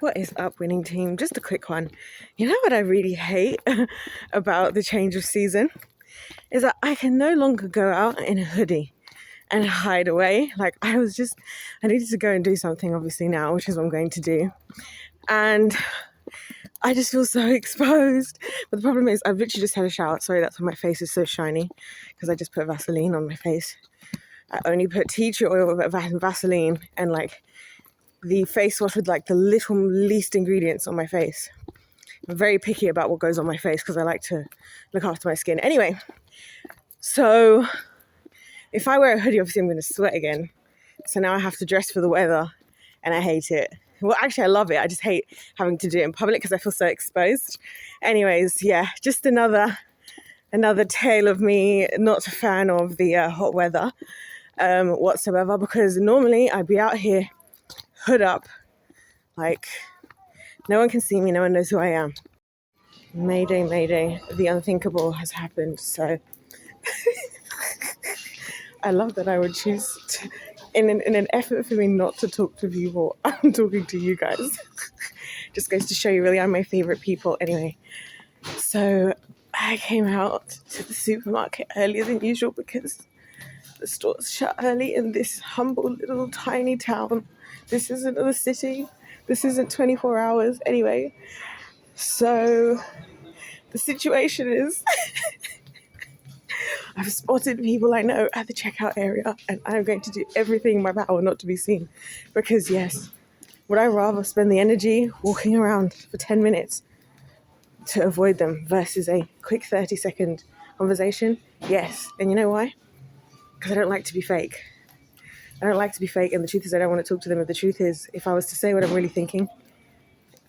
What is up, winning team? Just a quick one. You know what I really hate about the change of season? Is that I can no longer go out in a hoodie and hide away. Like, I needed to go and do something obviously now, which is what I'm going to do. And I just feel so exposed. But the problem is I've literally just had a shower. Sorry, that's why my face is so shiny, because I just put Vaseline on my face. I only put tea tree oil with Vaseline and like the face wash with like the least ingredients on my face. I'm very picky about what goes on my face because I like to look after my skin. Anyway, so if I wear a hoodie, obviously I'm going to sweat again. So now I have to dress for the weather and I hate it. Well, actually, I love it. I just hate having to do it in public because I feel so exposed. Anyways, yeah, just another tale of me not a fan of the hot weather whatsoever, because normally I'd be out here hood up, like no one can see me, no one knows who I am. Mayday, mayday, the unthinkable has happened. So I love that I would choose to, in an effort for me not to talk to people, I'm talking to you guys. Just goes to show you really are my favorite people. Anyway, so I came out to the supermarket earlier than usual because the store's shut early in this humble little tiny town. This isn't a city. This isn't 24 hours. Anyway, so the situation is I've spotted people I know at the checkout area and I'm going to do everything in my power not to be seen. Because yes, would I rather spend the energy walking around for 10 minutes to avoid them versus a quick 30-second conversation? Yes. And you know why? Because I don't like to be fake. I don't like to be fake, and the truth is I don't want to talk to them. And the truth is, if I was to say what I'm really thinking,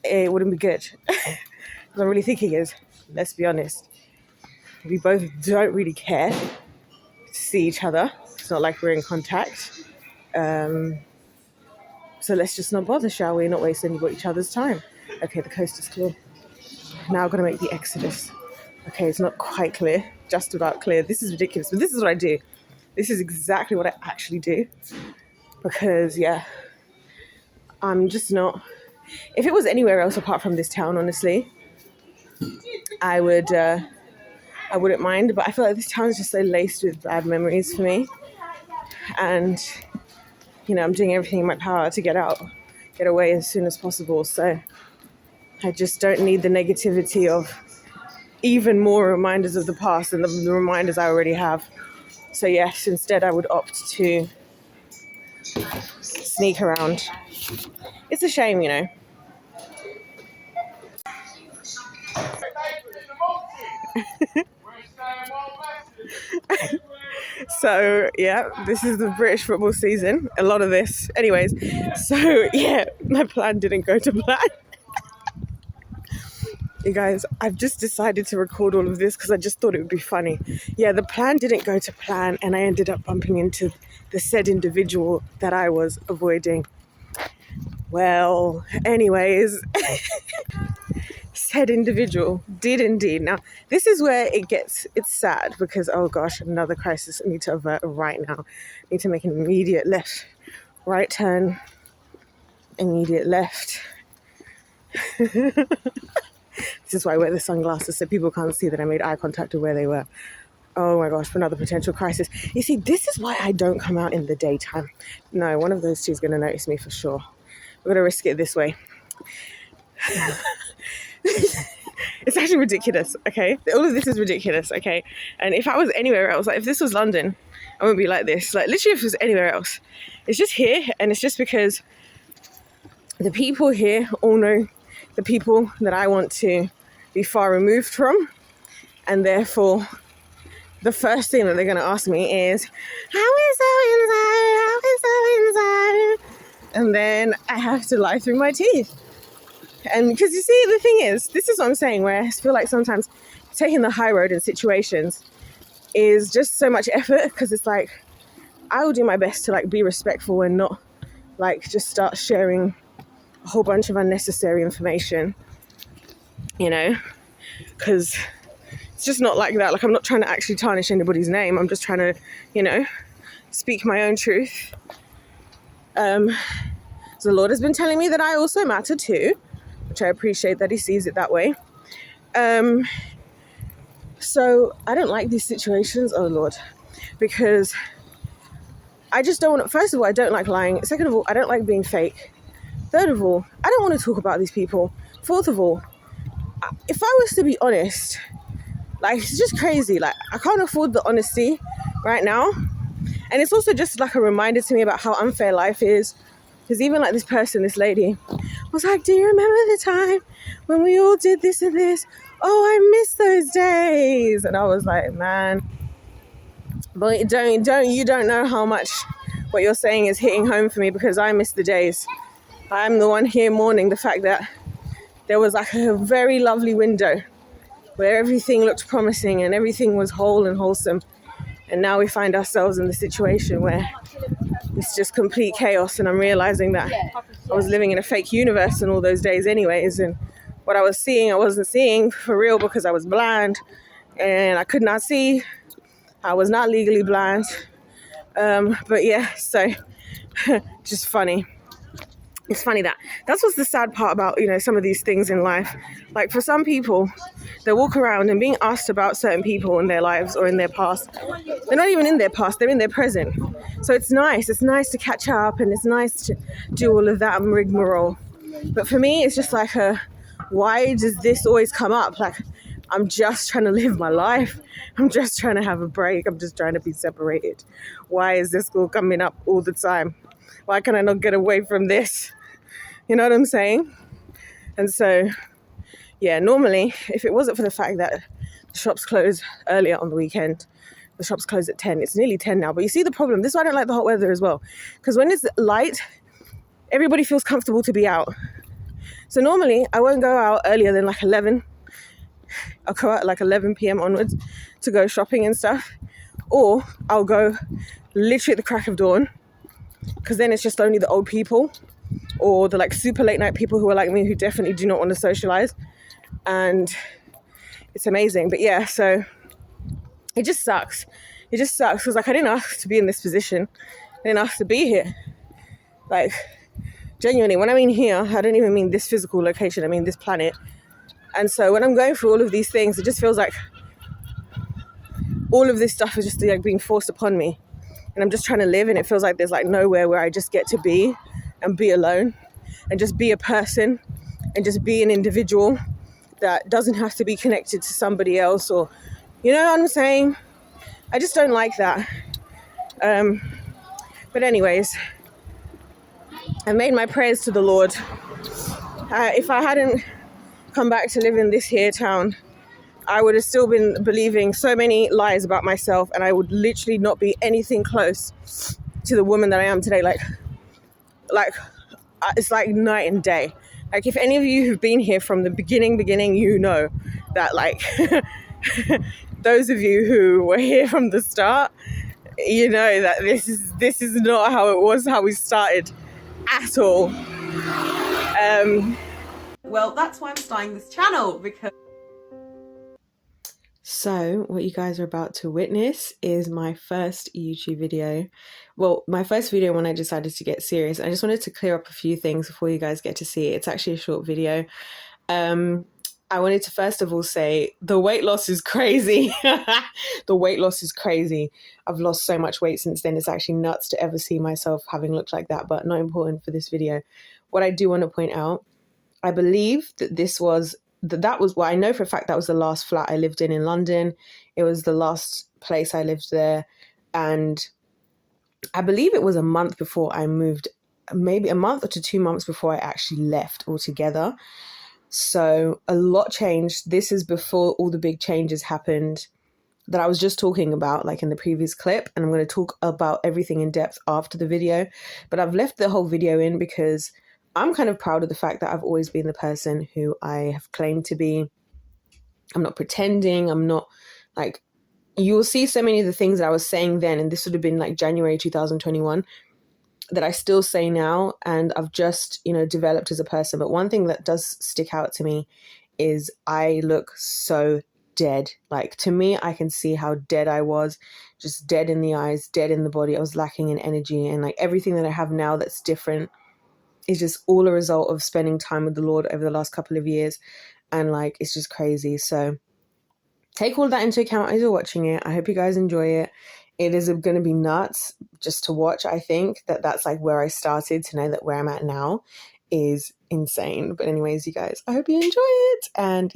it wouldn't be good. What I'm really thinking is, let's be honest, we both don't really care to see each other. It's not like we're in contact. So let's just not bother, shall we? Not waste each other's time. Okay, the coast is clear. Now I've got to make the exodus. Okay, it's not quite clear, just about clear. This is ridiculous, but this is what I do. This is exactly what I actually do. Because, yeah, I'm just not... If it was anywhere else apart from this town, honestly, I wouldn't mind. But I feel like this town is just so laced with bad memories for me. And, you know, I'm doing everything in my power to get away as soon as possible. So I just don't need the negativity of even more reminders of the past than the reminders I already have. So yes, instead I would opt to sneak around. It's a shame, you know. So yeah, this is the British football season. A lot of this. Anyways, so yeah, my plan didn't go to plan. You guys, I've just decided to record all of this because I just thought it would be funny. Yeah, the plan didn't go to plan and I ended up bumping into the said individual that I was avoiding. Well, anyways, said individual did indeed. Now, this is where it's sad because, oh gosh, another crisis I need to avert right now. I need to make an immediate left, right turn, immediate left. This is why I wear the sunglasses so people can't see that I made eye contact with where they were. Oh my gosh, for another potential crisis. You see, this is why I don't come out in the daytime. No, one of those two is going to notice me for sure. We're going to risk it this way. It's actually ridiculous, okay? All of this is ridiculous, okay? And if I was anywhere else, like if this was London, I wouldn't be like this. Like literally if it was anywhere else. It's just here, and it's just because the people here all know the people that I want to be far removed from, and therefore the first thing that they're going to ask me is, how is so inside? And then I have to lie through my teeth. And because you see, the thing is, this is what I'm saying, where I feel like sometimes taking the high road in situations is just so much effort, because it's like, I will do my best to like be respectful and not like just start sharing a whole bunch of unnecessary information, you know, because it's just not like that. Like, I'm not trying to actually tarnish anybody's name. I'm just trying to, you know, speak my own truth. So the Lord has been telling me that I also matter too. which I appreciate that he sees it that way. So I don't like these situations, oh Lord, because I just don't want to. First of all, I don't like lying. Second of all, I don't like being fake. Third of all, I don't want to talk about these people. Fourth of all, if I was to be honest, like, it's just crazy. Like, I can't afford the honesty right now. And it's also just like a reminder to me about how unfair life is. Because even like this person, this lady, was like, do you remember the time when we all did this and this? Oh, I miss those days. And I was like, man, but you don't know how much what you're saying is hitting home for me, because I miss the days. I'm the one here mourning the fact that there was like a very lovely window where everything looked promising and everything was whole and wholesome. And now we find ourselves in the situation where it's just complete chaos. And I'm realizing that I was living in a fake universe in all those days anyways. And what I was seeing, I wasn't seeing for real, because I was blind and I could not see. I was not legally blind. But yeah, so just funny. It's funny that's what's the sad part about, you know, some of these things in life. Like, for some people, they walk around and being asked about certain people in their lives or in their past. They're not even in their past, they're in their present. So it's nice to catch up, and it's nice to do all of that rigmarole. But for me, it's just like, why does this always come up? Like, I'm just trying to live my life. I'm just trying to have a break. I'm just trying to be separated. Why is this all coming up all the time? Why can I not get away from this? You know what I'm saying? And so, yeah, normally, if it wasn't for the fact that the shops close earlier on the weekend, the shops close at 10. It's nearly 10 now. But you see the problem. This is why I don't like the hot weather as well. Because when it's light, everybody feels comfortable to be out. So normally, I won't go out earlier than like 11. I'll go out like 11 p.m. onwards to go shopping and stuff. Or I'll go literally at the crack of dawn, because then it's just only the old people or the like super late night people who are like me, who definitely do not want to socialize. And it's amazing. But yeah, so it just sucks. It just sucks because, like, I didn't ask to be in this position. I didn't ask to be here. Like, genuinely, when I mean here, I don't even mean this physical location. I mean this planet. And so when I'm going through all of these things, it just feels like all of this stuff is just like being forced upon me. And I'm just trying to live, and it feels like there's like nowhere where I just get to be and be alone and just be a person and just be an individual that doesn't have to be connected to somebody else, or, you know what I'm saying? I just don't like that. But anyways, I made my prayers to the Lord. If I hadn't come back to live in this here town, I would have still been believing so many lies about myself, and I would literally not be anything close to the woman that I am today. Like it's like night and day. Like, if any of you who've been here from the beginning, you know that, like, those of you who were here from the start, you know that this is not how it was, how we started at all. Well, that's why I'm starting this channel, because... So what you guys are about to witness is my first YouTube video. Well, my first video when I decided to get serious. I just wanted to clear up a few things before you guys get to see it. It's actually a short video. I wanted to first of all say the weight loss is crazy. The weight loss is crazy. I've lost so much weight since then. It's actually nuts to ever see myself having looked like that, but not important for this video. What I do want to point out, I believe that that was well, I know for a fact that was the last flat I lived in London. It was the last place I lived there. And I believe it was a month before I moved, maybe a month to 2 months before I actually left altogether. So a lot changed. This is before all the big changes happened that I was just talking about, like in the previous clip. And I'm going to talk about everything in depth after the video. But I've left the whole video in because I'm kind of proud of the fact that I've always been the person who I have claimed to be. I'm not pretending. I'm not like, you'll see so many of the things that I was saying then, and this would have been like January 2021, that I still say now, and I've just, developed as a person. But one thing that does stick out to me is I look so dead. Like, to me, I can see how dead I was, just dead in the eyes, dead in the body. I was lacking in energy, and like everything that I have now that's different is just all a result of spending time with the Lord over the last couple of years. And like, it's just crazy. So take all that into account as you're watching it. I hope you guys enjoy it. It is going to be nuts just to watch. I think that's like where I started, to know that where I'm at now is insane. But anyways, you guys, I hope you enjoy it. And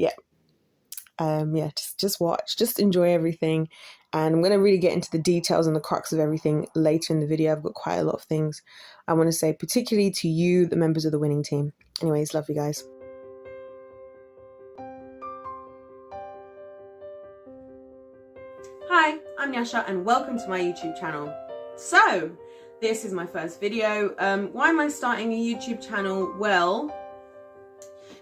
just watch, just enjoy everything. And I'm going to really get into the details and the crux of everything later in the video. I've got quite a lot of things I want to say, particularly to you, the members of the winning team. Anyways, love you guys. Hi, I'm Yasha and welcome to my YouTube channel. So, this is my first video. Why am I starting a YouTube channel? Well,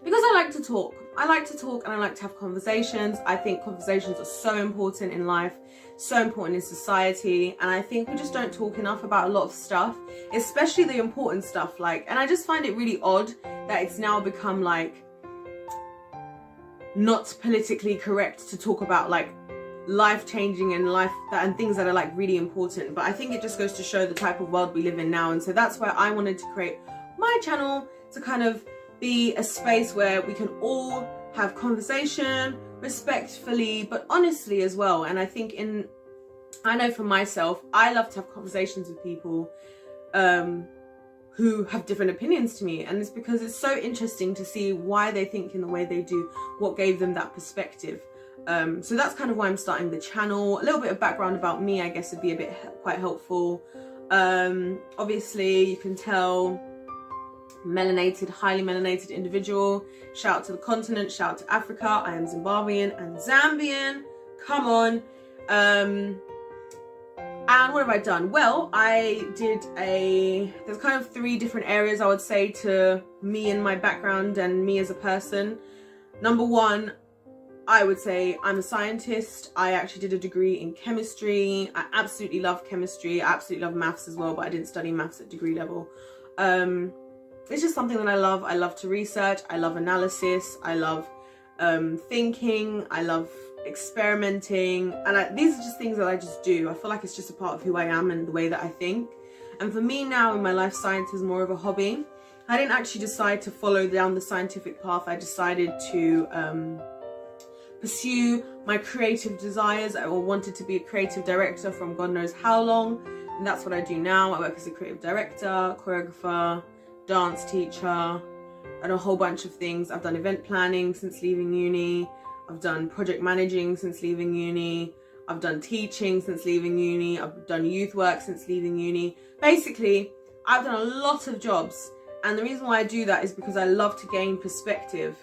because I like to talk. I like to talk and I like to have conversations. I think conversations are so important in life, so important in society, and I think we just don't talk enough about a lot of stuff, especially the important stuff. And I just find it really odd that it's now become like not politically correct to talk about like life-changing and things that are like really important. But I think it just goes to show the type of world we live in now, and so that's why I wanted to create my channel, to kind of be a space where we can all have conversation respectfully but honestly as well. And I think I know for myself, I love to have conversations with people who have different opinions to me, and it's because it's so interesting to see why they think in the way they do, what gave them that perspective. So that's kind of why I'm starting the channel. A little bit of background about me, I guess, would be quite helpful. Obviously, you can tell, highly melanated individual. Shout out to the continent, shout out to Africa. I am Zimbabwean and Zambian. Come on. And what have I done? Well, there's kind of 3 different areas I would say to me and my background and me as a person. Number 1, I would say I'm a scientist. I actually did a degree in chemistry. I absolutely love chemistry. I absolutely love maths as well, but I didn't study maths at degree level. It's just something that I love. I love to research. I love analysis. I love thinking. I love experimenting. And these are just things that I just do. I feel like it's just a part of who I am and the way that I think. And for me now in my life, science is more of a hobby. I didn't actually decide to follow down the scientific path. I decided to pursue my creative desires. I wanted to be a creative director from God knows how long, and that's what I do now. I work as a creative director, choreographer, dance teacher, and a whole bunch of things. I've done event planning since leaving uni. I've done project managing since leaving uni. I've done teaching since leaving uni. I've done youth work since leaving uni. Basically, I've done a lot of jobs, and the reason why I do that is because I love to gain perspective.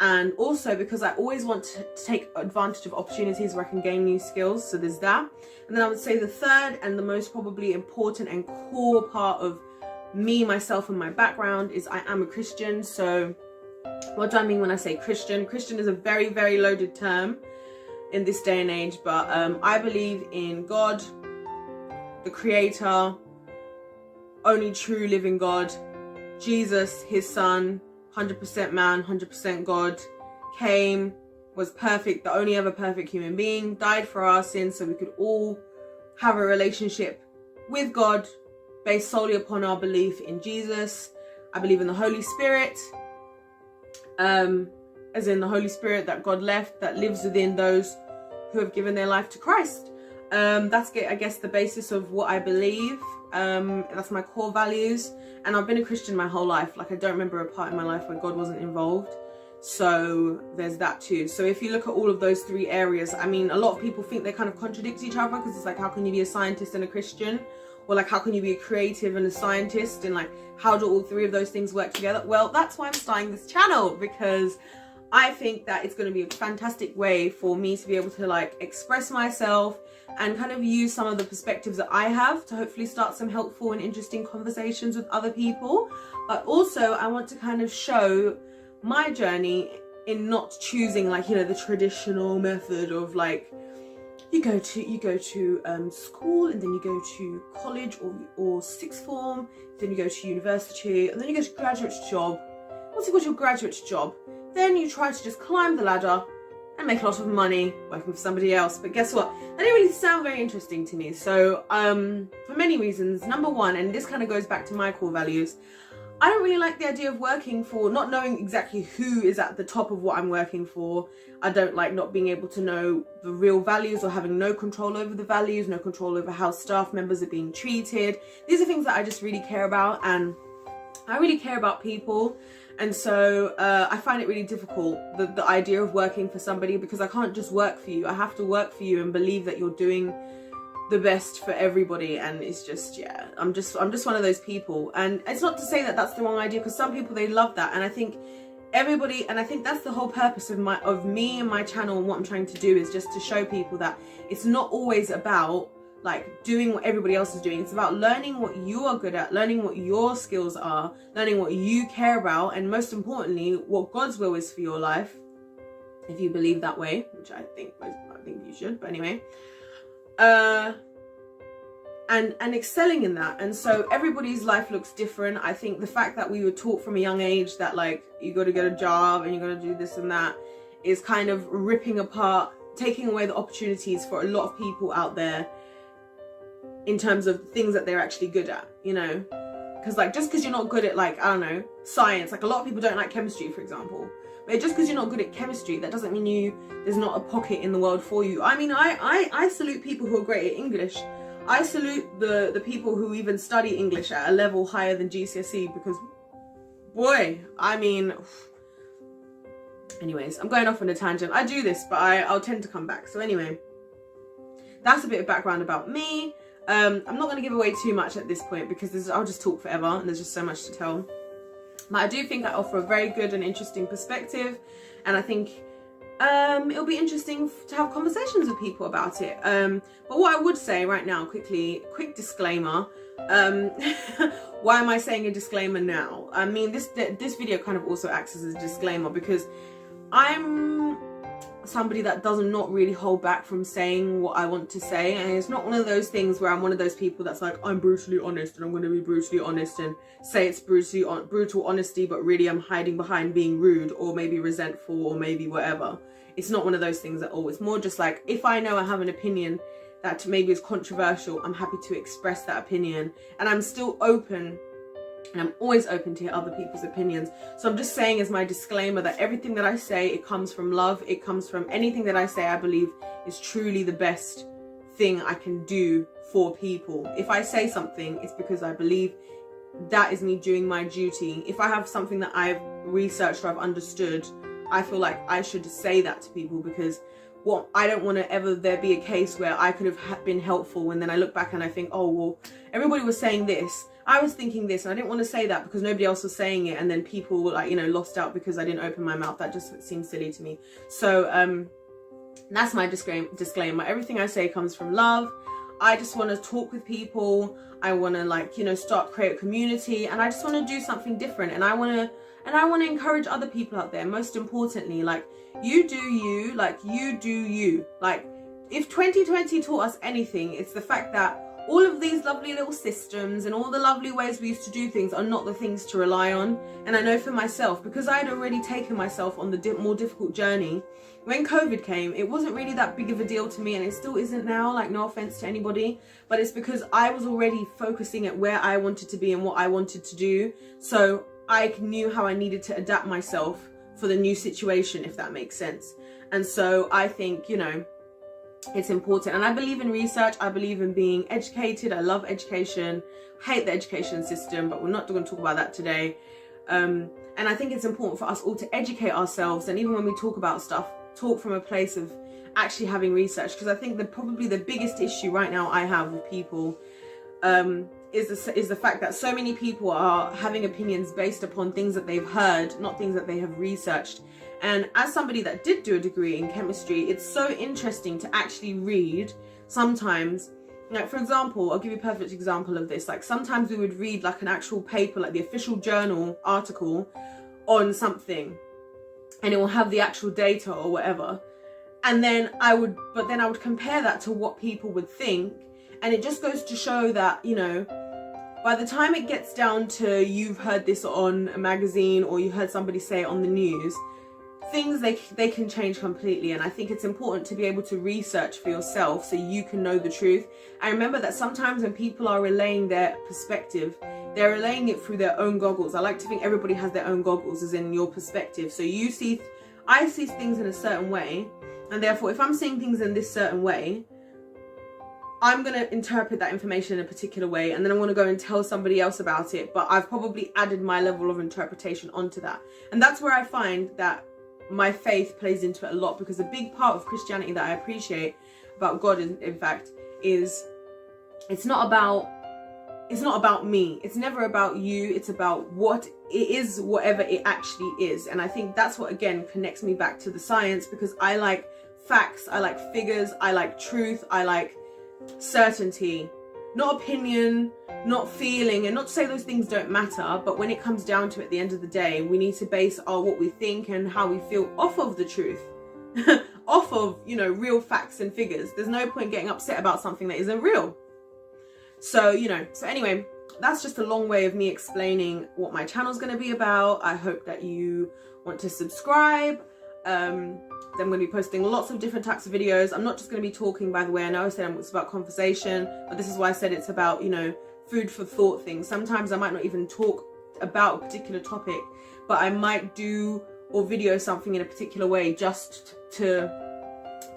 And also because I always want to take advantage of opportunities where I can gain new skills. So there's that. And then I would say the third and the most probably important and core part of me, myself, and my background is I am a Christian. So what do I mean when I say Christian? Christian is a very, very loaded term in this day and age. But I believe in God, the Creator, only true living God, Jesus, his son, 100% man, 100% God, came, was perfect, the only ever perfect human being, died for our sins so we could all have a relationship with God based solely upon our belief in Jesus. I believe in the Holy Spirit, as in the Holy Spirit that God left, that lives within those who have given their life to Christ. That's, I guess, the basis of what I believe. That's my core values, and I've been a Christian my whole life. Like, I don't remember a part in my life where God wasn't involved, so there's that too. So if you look at all of those 3 areas, I mean, a lot of people think they kind of contradict each other, because it's like, how can you be a scientist and a Christian, or like, how can you be a creative and a scientist, and like, how do all 3 of those things work together? Well, that's why I'm starting this channel, because I think that it's going to be a fantastic way for me to be able to like express myself and kind of use some of the perspectives that I have to hopefully start some helpful and interesting conversations with other people. But also I want to kind of show my journey in not choosing like, you know, the traditional method of like, you go to school, and then you go to college or sixth form, then you go to university, and then you go to graduate job. Once you've got your graduate job, then you try to just climb the ladder and make a lot of money working for somebody else. But guess what? That didn't really sound very interesting to me. So for many reasons, number 1, and this kind of goes back to my core values, I don't really like the idea of working for, not knowing exactly who is at the top of what I'm working for. I don't like not being able to know the real values, or having no control over the values, no control over how staff members are being treated. These are things that I just really care about, and I really care about people. And so I find it really difficult, the idea of working for somebody, because I can't just work for you. I have to work for you and believe that you're doing the best for everybody. And it's just, yeah, I'm just one of those people. And it's not to say that that's the wrong idea, because some people, they love that. And I think everybody, and I think that's the whole purpose of me and my channel, and what I'm trying to do is just to show people that it's not always about like doing what everybody else is doing. It's about learning what you are good at, learning what your skills are, learning what you care about, and most importantly, what God's will is for your life, if you believe that way, which I think you should. But anyway, and excelling in that. And so everybody's life looks different. I think the fact that we were taught from a young age that like you got to get a job and you got to do this and that is kind of ripping apart, taking away the opportunities for a lot of people out there in terms of things that they're actually good at, you know. Because like, just because you're not good at, like, I don't know, science, like a lot of people don't like chemistry, for example, but just because you're not good at chemistry, that doesn't mean there's not a pocket in the world for you. I mean, I salute people who are great at English. I salute the people who even study English at a level higher than GCSE, because boy, I mean, anyways, I'm going off on a tangent. I do this, but I'll tend to come back. So anyway, that's a bit of background about me. I'm not going to give away too much at this point, because I'll just talk forever and there's just so much to tell. But I do think I offer a very good and interesting perspective, and I think it'll be interesting to have conversations with people about it. But what I would say right now, quick disclaimer. Why am I saying a disclaimer now? I mean, this video kind of also acts as a disclaimer, because I'm somebody that does not really hold back from saying what I want to say, and it's not one of those things where I'm one of those people that's like, I'm brutally honest and I'm going to be brutally honest and say it's brutal honesty, but really I'm hiding behind being rude or maybe resentful or maybe whatever. It's not one of those things at all. It's more just like, if I know I have an opinion that maybe is controversial, I'm happy to express that opinion, and I'm still open. And I'm always open to hear other people's opinions. So I'm just saying as my disclaimer that everything that I say, it comes from love. It comes from anything that I say I believe is truly the best thing I can do for people. If I say something, it's because I believe that is me doing my duty. If I have something that I've researched or I've understood, I feel like I should say that to people, because I don't want to ever there be a case where I could have been helpful and then I look back and I think, oh, well, everybody was saying this, I was thinking this, and I didn't want to say that because nobody else was saying it, and then people were like, you know, lost out because I didn't open my mouth. That just seems silly to me. So that's my disclaimer. Everything I say comes from love. I just want to talk with people. I want to, like, you know, create a community, and I just want to do something different, and I want to encourage other people out there. Most importantly, like, you do you, like, you do you. Like, if 2020 taught us anything, it's the fact that all of these lovely little systems and all the lovely ways we used to do things are not the things to rely on. And I know for myself, because I had already taken myself on the more difficult journey, when COVID came, it wasn't really that big of a deal to me, and it still isn't now, like, no offense to anybody, but it's because I was already focusing at where I wanted to be and what I wanted to do. So I knew how I needed to adapt myself for the new situation, if that makes sense. And so I think, you know, it's important. And I believe in research. I believe in being educated. I love education. Hate the education system, but we're not going to talk about that today. And I think it's important for us all to educate ourselves. And even when we talk about stuff, talk from a place of actually having research. Because I think probably the biggest issue right now I have with people is the fact that so many people are having opinions based upon things that they've heard, not things that they have researched. And as somebody that did do a degree in chemistry, it's so interesting to actually read sometimes. Like, for example, I'll give you a perfect example of this. Like, sometimes we would read like an actual paper, like the official journal article on something, and it will have the actual data or whatever. And then I would compare that to what people would think. And it just goes to show that, you know, by the time it gets down to you've heard this on a magazine or you heard somebody say it on the news, things they can change completely. And I think it's important to be able to research for yourself so you can know the truth. I remember that sometimes when people are relaying their perspective, they're relaying it through their own goggles. I like to think everybody has their own goggles, as in your perspective. So I see things in a certain way, and therefore if I'm seeing things in this certain way, I'm going to interpret that information in a particular way, and then I'm going to go and tell somebody else about it, but I've probably added my level of interpretation onto that. And that's where I find that my faith plays into it a lot, because a big part of Christianity that I appreciate about God, in fact, is it's not about me. It's never about you. It's about what it is, whatever it actually is. And I think that's what, again, connects me back to the science, because I like facts, I like figures, I like truth, I like certainty, not opinion, not feeling. And not to say those things don't matter, but when it comes down to it, at the end of the day, we need to base what we think and how we feel off of the truth, off of, real facts and figures. There's no point getting upset about something that isn't real. So anyway, that's just a long way of me explaining what my channel is going to be about. I hope that you want to subscribe. I'm going to be posting lots of different types of videos. I'm not just going to be talking, by the way. I know I said it's about conversation, but this is why I said it's about, food for thought things. Sometimes I might not even talk about a particular topic, but I might do or video something in a particular way just to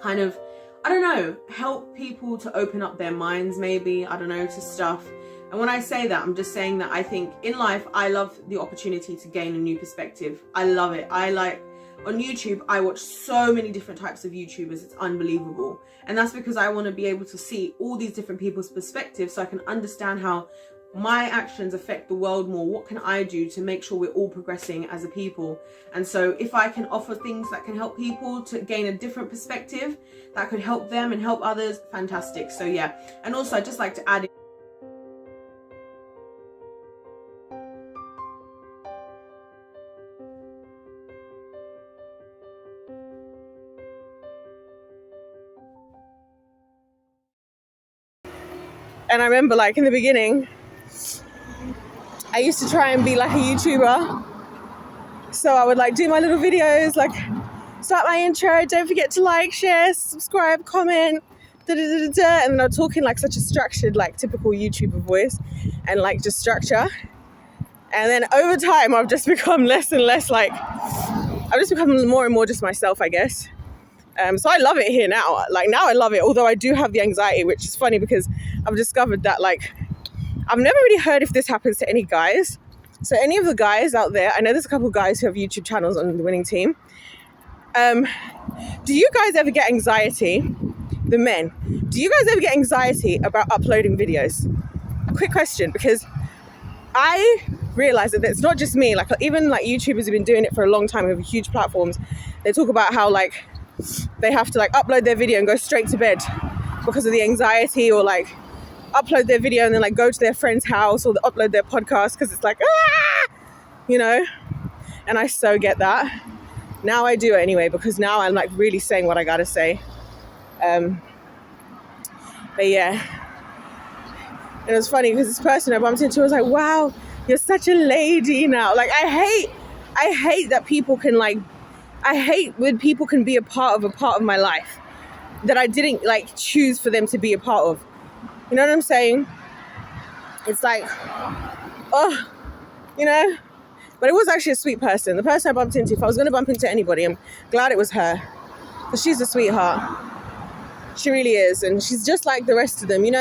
kind of, I don't know, help people to open up their minds, maybe, I don't know, to stuff. And when I say that, I'm just saying that I think in life, I love the opportunity to gain a new perspective. I love it. On YouTube, I watch so many different types of YouTubers. It's unbelievable. And that's because I want to be able to see all these different people's perspectives so I can understand how my actions affect the world more. What can I do to make sure we're all progressing as a people? And so if I can offer things that can help people to gain a different perspective that could help them and help others, fantastic. So yeah. And also I'd just like to add and I remember, like, in the beginning, I used to try and be like a YouTuber. So I would do my little videos, start my intro, don't forget to like, share, subscribe, comment, and then I'm talking such a structured, typical YouTuber voice and just structure. And then over time, I've just become less and less I've just become more and more just myself, I guess. So I love it here now. Now I love it, although I do have the anxiety, which is funny because I've discovered that I've never really heard if this happens to any guys. So any of the guys out there, I know there's a couple of guys who have YouTube channels on the winning team. Do you guys ever get anxiety? The men, do you guys ever get anxiety about uploading videos? A quick question, because I realize that it's not just me. Even YouTubers have been doing it for a long time with huge platforms. They talk about how they have to upload their video and go straight to bed because of the anxiety, or upload their video and then go to their friend's house, or upload their podcast because it's and I so get that. Now I do it anyway, because now I'm really saying what I gotta say. But yeah, and it was funny because this person I bumped into was like, wow, you're such a lady now. I hate that people can I hate when people can be a part of my life that I didn't choose for them to be a part of. You know what I'm saying? It's but it was actually a sweet person. The person I bumped into, if I was going to bump into anybody, I'm glad it was her, because she's a sweetheart. She really is. And she's just like the rest of them, They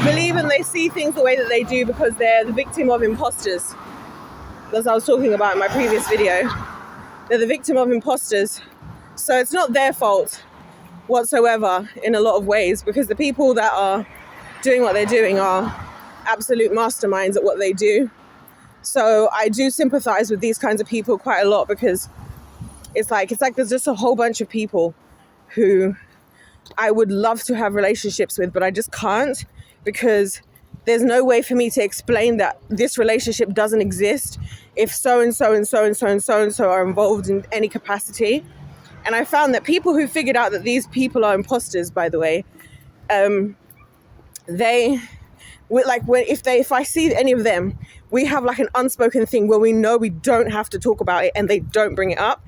believe and they see things the way that they do because they're the victim of imposters. As I was talking about in my previous video, they're the victim of imposters. So it's not their fault whatsoever in a lot of ways, because the people that are doing what they're doing are absolute masterminds at what they do. So I do sympathize with these kinds of people quite a lot, because it's there's just a whole bunch of people who I would love to have relationships with, but I just can't, because there's no way for me to explain that this relationship doesn't exist if so and so and so and so and so and so are involved in any capacity. And I found that people who figured out that these people are imposters, by the way, they like if I see any of them, we have like an unspoken thing where we know we don't have to talk about it and they don't bring it up.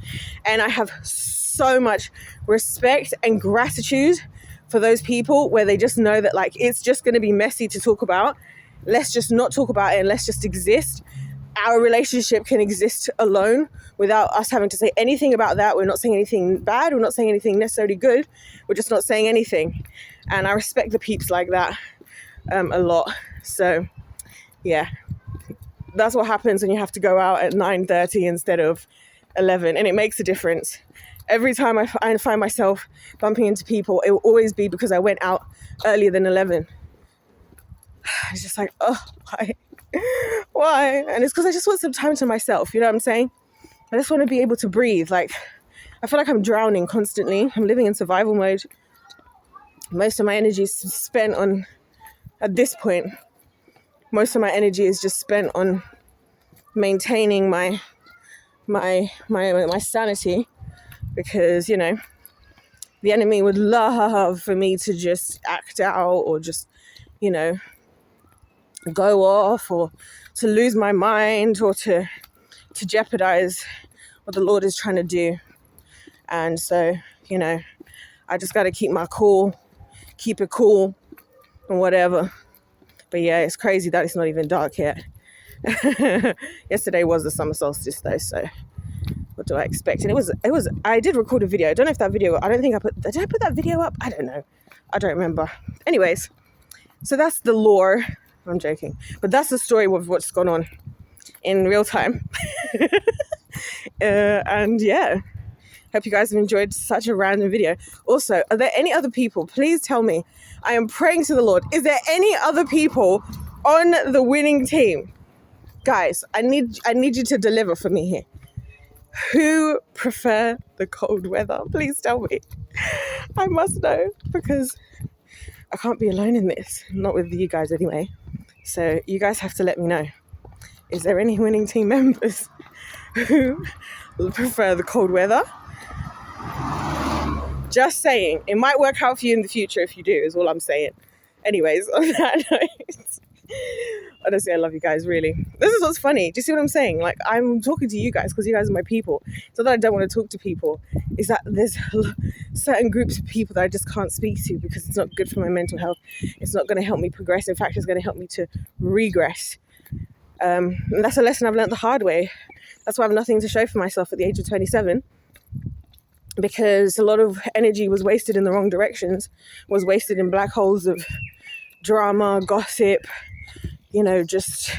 And I have so much respect and gratitude for those people where they just know that like it's just going to be messy to talk about. Let's just not talk about it and let's just exist. Our relationship can exist alone without us having to say anything about that. We're not saying anything bad. We're not saying anything necessarily good. We're just not saying anything. And I respect the peeps like that a lot. So yeah, that's what happens when you have to go out at 9:30 instead of 11, and it makes a difference. Every time I find myself bumping into people, it will always be because I went out earlier than 11. It's just like, oh, why? And it's because I just want some time to myself, you know what I'm saying? I just want to be able to breathe. Like, I feel like I'm drowning constantly. I'm living in survival mode. Most of my energy is spent on, at this point, most of my energy is just spent on maintaining my sanity, because, you know, the enemy would love for me to just act out or just, you know, go off or to lose my mind or to jeopardize what the Lord is trying to do. And so, you know, I just got to keep it cool and whatever. But yeah, it's crazy that it's not even dark yet. Yesterday was the summer solstice though, so what do I expect? And it was I did record a video. I don't know if that video, did I put that video up? I don't know. I don't remember. Anyways, so that's the lore. I'm joking. But that's the story of what's gone on in real time. And yeah, hope you guys have enjoyed such a random video. Also, are there any other people? Please tell me. I am praying to the Lord. Is there any other people on the winning team? Guys, I need you to deliver for me here. Who prefer the cold weather? Please tell me. I must know, because I can't be alone in this. Not with you guys anyway. So you guys have to let me know. Is there any winning team members who prefer the cold weather? Just saying. It might work out for you in the future if you do, is all I'm saying. Anyways, on that note, honestly, I love you guys, really. This is what's funny. Do you see what I'm saying? Like, I'm talking to you guys because you guys are my people. It's not that I don't want to talk to people. It's that there's certain groups of people that I just can't speak to because it's not good for my mental health. It's not going to help me progress. In fact, it's going to help me to regress. And that's a lesson I've learned the hard way. That's why I have nothing to show for myself at the age of 27. Because a lot of energy was wasted in the wrong directions, was wasted in black holes of drama, gossip, you know, just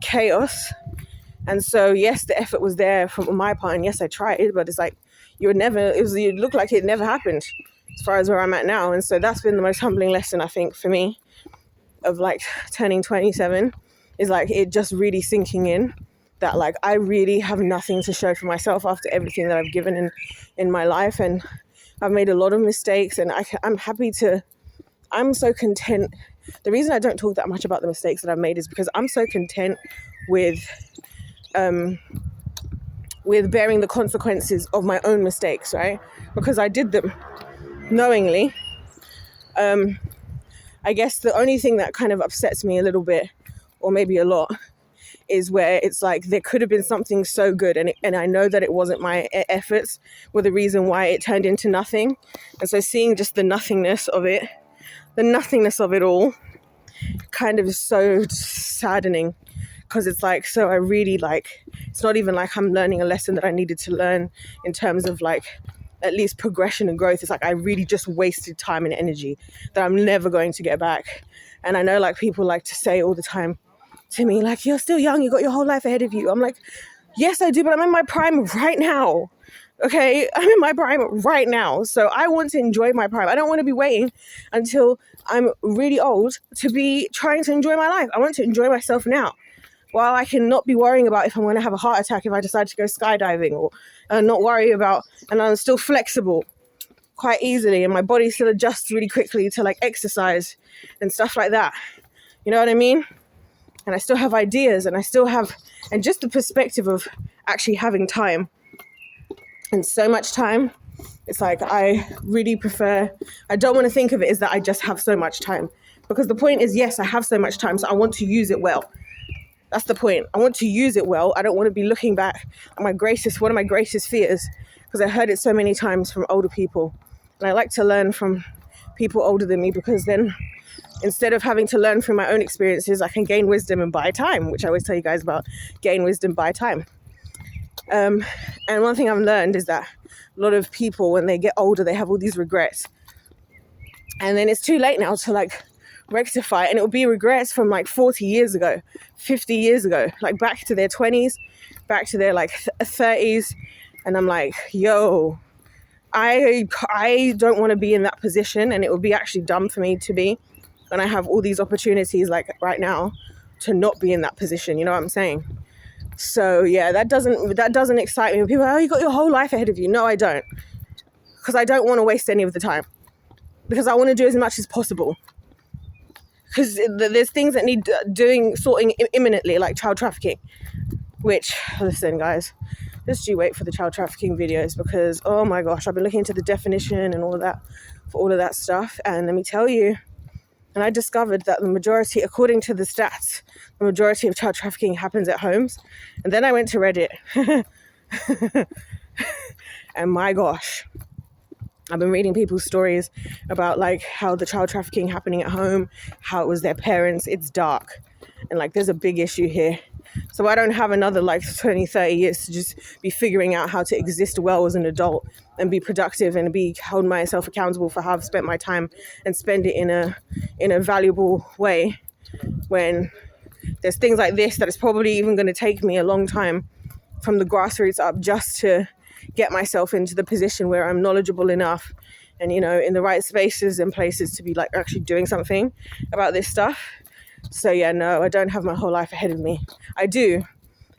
chaos. And so, yes, the effort was there from my part, and yes, I tried, but it's like, it looked like it never happened as far as where I'm at now. And so that's been the most humbling lesson, I think, for me, of like turning 27, is like it just really sinking in that like I really have nothing to show for myself after everything that I've given in my life. And I've made a lot of mistakes, and I'm so content. The reason I don't talk that much about the mistakes that I've made is because I'm so content with bearing the consequences of my own mistakes, right? Because I did them knowingly. I guess the only thing that kind of upsets me a little bit, or maybe a lot, is where it's like there could have been something so good, and I know that it wasn't my efforts were the reason why it turned into nothing. And so seeing just the nothingness of it all kind of is so saddening, because it's like, so I really like, it's not even like I'm learning a lesson that I needed to learn in terms of like at least progression and growth. It's like I really just wasted time and energy that I'm never going to get back. And I know like people like to say all the time to me, like, you're still young, you got your whole life ahead of you. I'm like, yes, I do, but I'm in my prime right now. Okay, I'm in my prime right now. So I want to enjoy my prime. I don't want to be waiting until I'm really old to be trying to enjoy my life. I want to enjoy myself now, while I can not be worrying about if I'm going to have a heart attack if I decide to go skydiving, or not worry about, and I'm still flexible quite easily, and my body still adjusts really quickly to like exercise and stuff like that. You know what I mean? And I still have ideas, and and just the perspective of actually having time, and so much time. It's like, I really prefer, I don't want to think of it as that I just have so much time, Because the point is, yes, I have so much time, so I want to use it well. That's the point. I want to use it well. I don't want to be looking back at one of my greatest fears, because I heard it so many times from older people. And I like to learn from people older than me, because then instead of having to learn from my own experiences, I can gain wisdom and buy time, which I always tell you guys about, gain wisdom, buy time. And one thing I've learned is that a lot of people, when they get older, they have all these regrets. And then it's too late now to like rectify, and it will be regrets from like 40 years ago, 50 years ago, like back to their 20s, back to their like 30s. And I'm like, yo, I don't want to be in that position, and it would be actually dumb for me to be, when I have all these opportunities like right now to not be in that position. You know what I'm saying? So yeah, that doesn't excite me. When people are, oh, you got your whole life ahead of you. No, I don't, because I don't want to waste any of the time, because I want to do as much as possible. Because there's things that need sorting imminently, like child trafficking, which, listen guys, just you wait for the child trafficking videos, because oh my gosh, I've been looking into the definition and all of that for all of that stuff, and let me tell you, and I discovered that the majority, according to the stats, the majority of child trafficking happens at homes. And then I went to Reddit and my gosh, I've been reading people's stories about like how the child trafficking happening at home, how it was their parents. It's dark, and like there's a big issue here. So I don't have another like 20, 30 years to just be figuring out how to exist well as an adult and be productive and hold myself accountable for how I've spent my time and spend it in a valuable way, when there's things like this that it's probably even going to take me a long time from the grassroots up just to get myself into the position where I'm knowledgeable enough and, you know, in the right spaces and places to be like actually doing something about this stuff. So yeah, no, I don't have my whole life ahead of me. I do,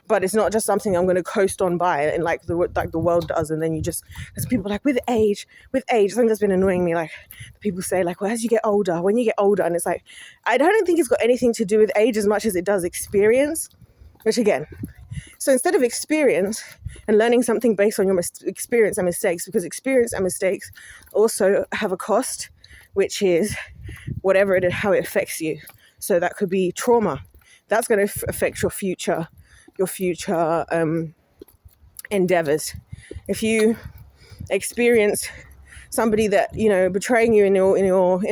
but it's not just something I'm going to coast on by and like the world does. And then you just, because people are like, with age, I think that's been annoying me. Like people say like, well, as you get older, when you get older, and it's like, I don't think it's got anything to do with age as much as it does experience, which again, so instead of experience and learning something based on your experience and mistakes, because experience and mistakes also have a cost, which is how it affects you. So that could be trauma. That's going to affect your future endeavors. If you experience somebody that, you know, betraying you in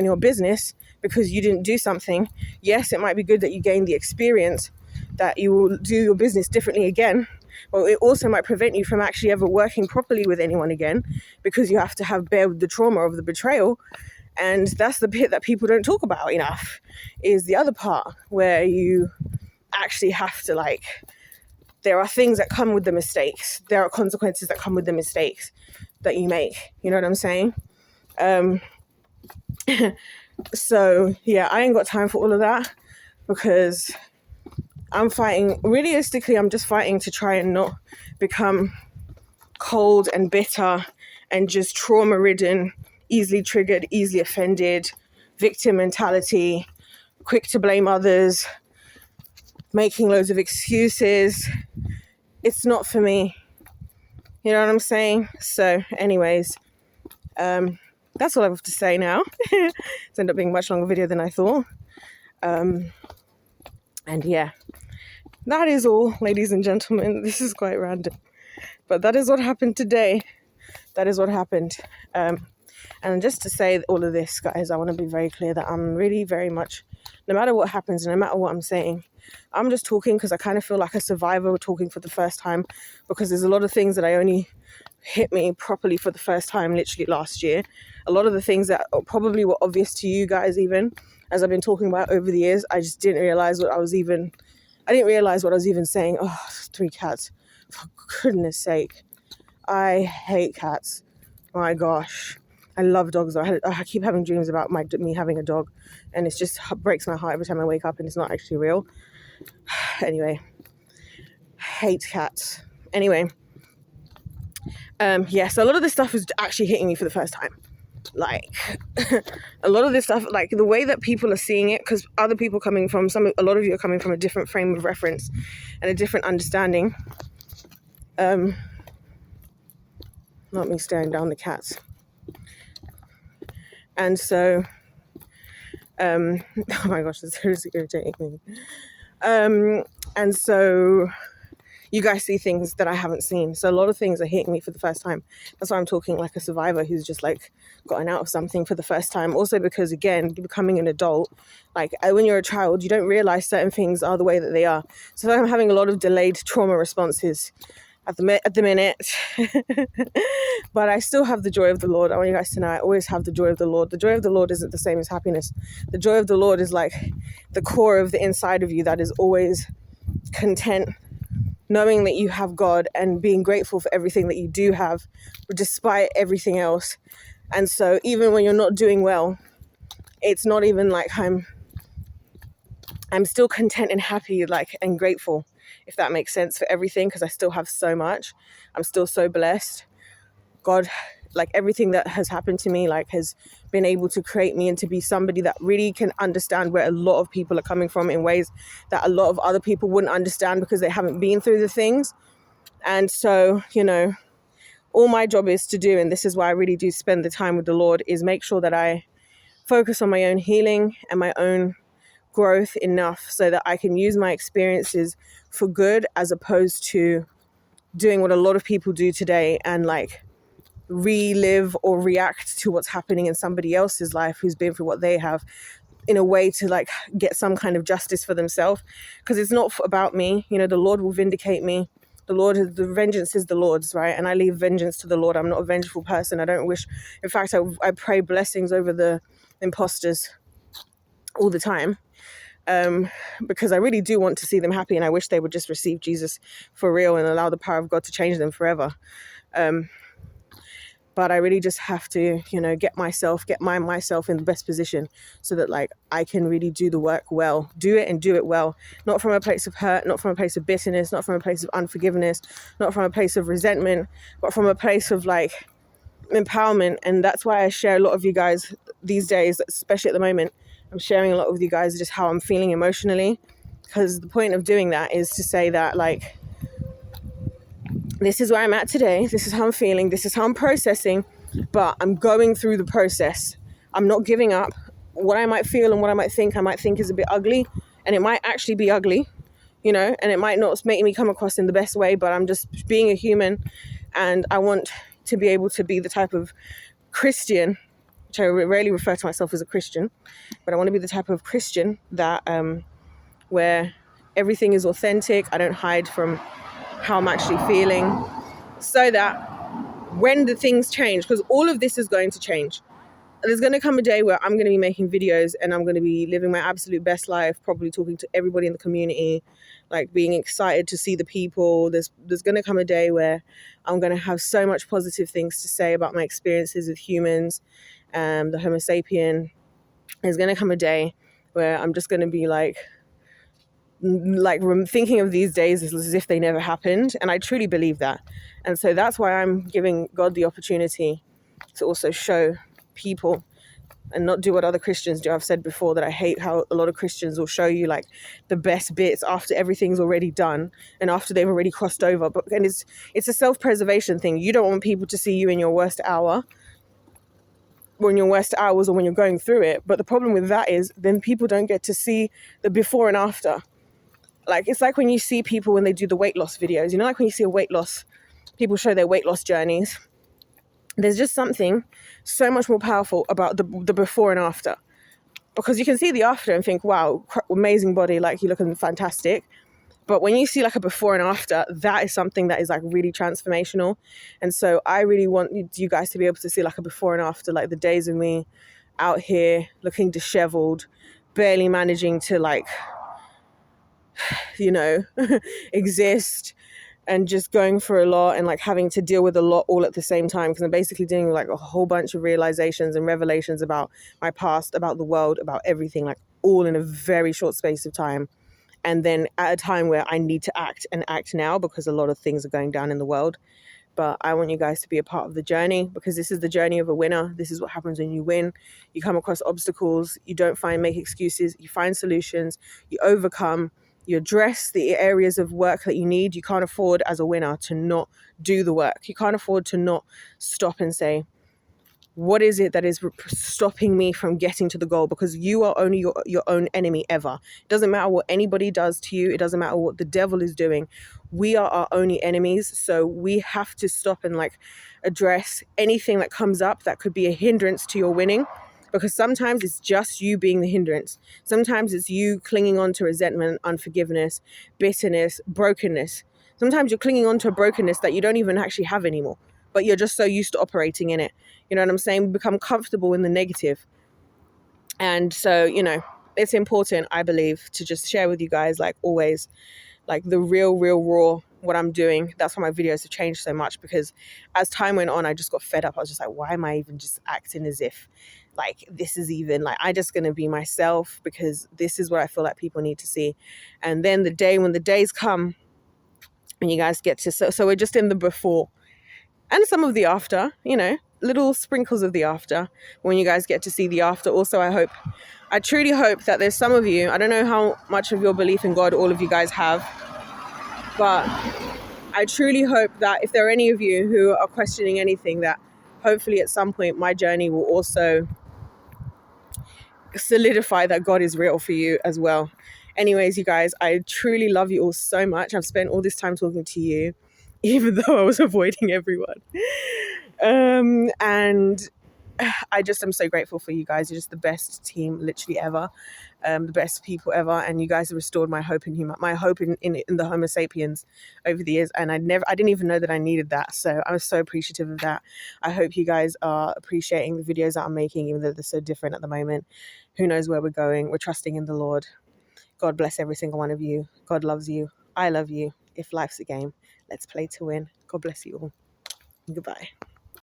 your business because you didn't do something, yes, it might be good that you gain the experience that you will do your business differently again, but it also might prevent you from actually ever working properly with anyone again, because you have to bear with the trauma of the betrayal. And that's the bit that people don't talk about enough, is the other part where you actually have to, like, there are things that come with the mistakes. There are consequences that come with the mistakes that you make. You know what I'm saying? So yeah, I ain't got time for all of that, because I'm just fighting to try and not become cold and bitter and just trauma-ridden, easily triggered, easily offended, victim mentality, quick to blame others, making loads of excuses. It's not for me. You know what I'm saying? So anyways, that's all I have to say now. It's ended up being a much longer video than I thought. And yeah, that is all, ladies and gentlemen. This is quite random, but that is what happened today. That is what happened. And just to say all of this, guys, I want to be very clear that I'm really very much, no matter what happens, no matter what I'm saying, I'm just talking because I kind of feel like a survivor talking for the first time, because there's a lot of things that I only hit me properly for the first time literally last year. A lot of the things that probably were obvious to you guys, even as I've been talking about over the years, I just didn't realize what I was even saying. Oh, 3 cats. For goodness sake. I hate cats. My gosh. I love dogs. I keep having dreams about me having a dog, and it just breaks my heart every time I wake up and it's not actually real. Anyway, hate cats. Anyway, so a lot of this stuff is actually hitting me for the first time. Like, a lot of this stuff, like the way that people are seeing it, because a lot of you are coming from a different frame of reference and a different understanding. Not me staring down the cats. And so Oh my gosh, it's seriously irritating me. And so you guys see things that I haven't seen. So a lot of things are hitting me for the first time. That's why I'm talking like a survivor who's just like gotten out of something for the first time. Also because, again, becoming an adult, like when you're a child, you don't realize certain things are the way that they are. So I'm having a lot of delayed trauma responses at the minute. But I still have the joy of the Lord. I want you guys to know I always have the joy of the Lord. The joy of the Lord isn't the same as happiness. The joy of the Lord is like the core of the inside of you that is always content, knowing that you have God and being grateful for everything that you do have, despite everything else. And so even when you're not doing well, it's not even like I'm still content and happy, like, and grateful, if that makes sense, for everything, because I still have so much. I'm still so blessed. God, like, everything that has happened to me, like, has been able to create me into be somebody that really can understand where a lot of people are coming from in ways that a lot of other people wouldn't understand because they haven't been through the things. And so, you know, all my job is to do, and this is why I really do spend the time with the Lord, is make sure that I focus on my own healing and my own growth enough so that I can use my experiences for good, as opposed to doing what a lot of people do today and like relive or react to what's happening in somebody else's life who's been through what they have, in a way to like get some kind of justice for themselves, because it's not about me. You know, the Lord will vindicate me. The vengeance is the Lord's, right? And I leave vengeance to the Lord. I'm not a vengeful person. I don't wish, in fact, I pray blessings over the imposters all the time, because I really do want to see them happy, and I wish they would just receive Jesus for real and allow the power of God to change them forever. But I really just have to, you know, get myself in the best position so that like I can really do the work well, do it well, not from a place of hurt, not from a place of bitterness, not from a place of unforgiveness, not from a place of resentment, but from a place of like empowerment. And that's why I share a lot of you guys these days, especially at the moment. I'm sharing a lot with you guys just how I'm feeling emotionally, because the point of doing that is to say that like, this is where I'm at today. This is how I'm feeling. This is how I'm processing, but I'm going through the process. I'm not giving up. What I might feel and what I might think is a bit ugly, and it might actually be ugly, you know, and it might not make me come across in the best way, but I'm just being a human, and I want to be able to be the type of Christian, which I rarely refer to myself as a Christian, but I want to be the type of Christian that where everything is authentic. I don't hide from how I'm actually feeling, so that when the things change, because all of this is going to change, there's going to come a day where I'm going to be making videos and I'm going to be living my absolute best life, probably talking to everybody in the community, like being excited to see the people. There's going to come a day where I'm going to have so much positive things to say about my experiences with humans, the Homo sapien. There's going to come a day where I'm just going to be like thinking of these days as if they never happened. And I truly believe that. And so that's why I'm giving God the opportunity to also show people and not do what other Christians do. I've said before that I hate how a lot of Christians will show you like the best bits after everything's already done and after they've already crossed over. But and it's a self-preservation thing. You don't want people to see you in your worst hour, or in your worst hours, or when you're going through it. But the problem with that is then people don't get to see the before and after. Like, it's like when you see people when they do the weight loss videos, you know, like when you see people show their weight loss journeys. There's just something so much more powerful about the before and after, because you can see the after and think, wow, amazing body, like you're looking fantastic. But when you see like a before and after, that is something that is like really transformational. And so I really want you guys to be able to see like a before and after, like the days of me out here looking disheveled, barely managing to like, you know, exist, and just going for a lot and like having to deal with a lot all at the same time, because I'm basically dealing with like a whole bunch of realizations and revelations about my past, about the world, about everything, like all in a very short space of time. And then at a time where I need to act now, because a lot of things are going down in the world. But I want you guys to be a part of the journey, because this is the journey of a winner. This is what happens when you win. You come across obstacles, you don't make excuses, you find solutions, you overcome, you address the areas of work that you need. You can't afford as a winner to not do the work. You can't afford to not stop and say, What is it that is stopping me from getting to the goal? Because you are only your own enemy ever. It doesn't matter what anybody does to you. It doesn't matter what the devil is doing. We are our only enemies. So we have to stop and like address anything that comes up that could be a hindrance to your winning. Because sometimes it's just you being the hindrance. Sometimes it's you clinging on to resentment, unforgiveness, bitterness, brokenness. Sometimes you're clinging on to a brokenness that you don't even actually have anymore, but you're just so used to operating in it. You know what I'm saying? We become comfortable in the negative. And so, you know, it's important, I believe, to just share with you guys, like always, like the real raw, what I'm doing. That's why my videos have changed so much, because as time went on, I just got fed up. I was just like, why am I even just acting as if like this is even like, I just going to be myself, because this is what I feel like people need to see. And then when the days come and you guys get to, so we're just in the before and some of the after, you know, little sprinkles of the after, when you guys get to see the after. Also, I truly hope that there's some of you, I don't know how much of your belief in God all of you guys have, but I truly hope that if there are any of you who are questioning anything, that hopefully at some point my journey will also solidify that God is real for you as well. Anyways, you guys, I truly love you all so much. I've spent all this time talking to you, even though I was avoiding everyone. And I just am so grateful for you guys. You're just the best team literally ever, the best people ever, and you guys have restored my hope in the Homo sapiens over the years. And I didn't even know that I needed that. So I was so appreciative of that. I hope you guys are appreciating the videos that I'm making, even though they're so different at the moment. Who knows where we're going? We're trusting in the Lord. God bless every single one of you. God loves you. I love you. If life's a game, let's play to win. God bless you all. Goodbye.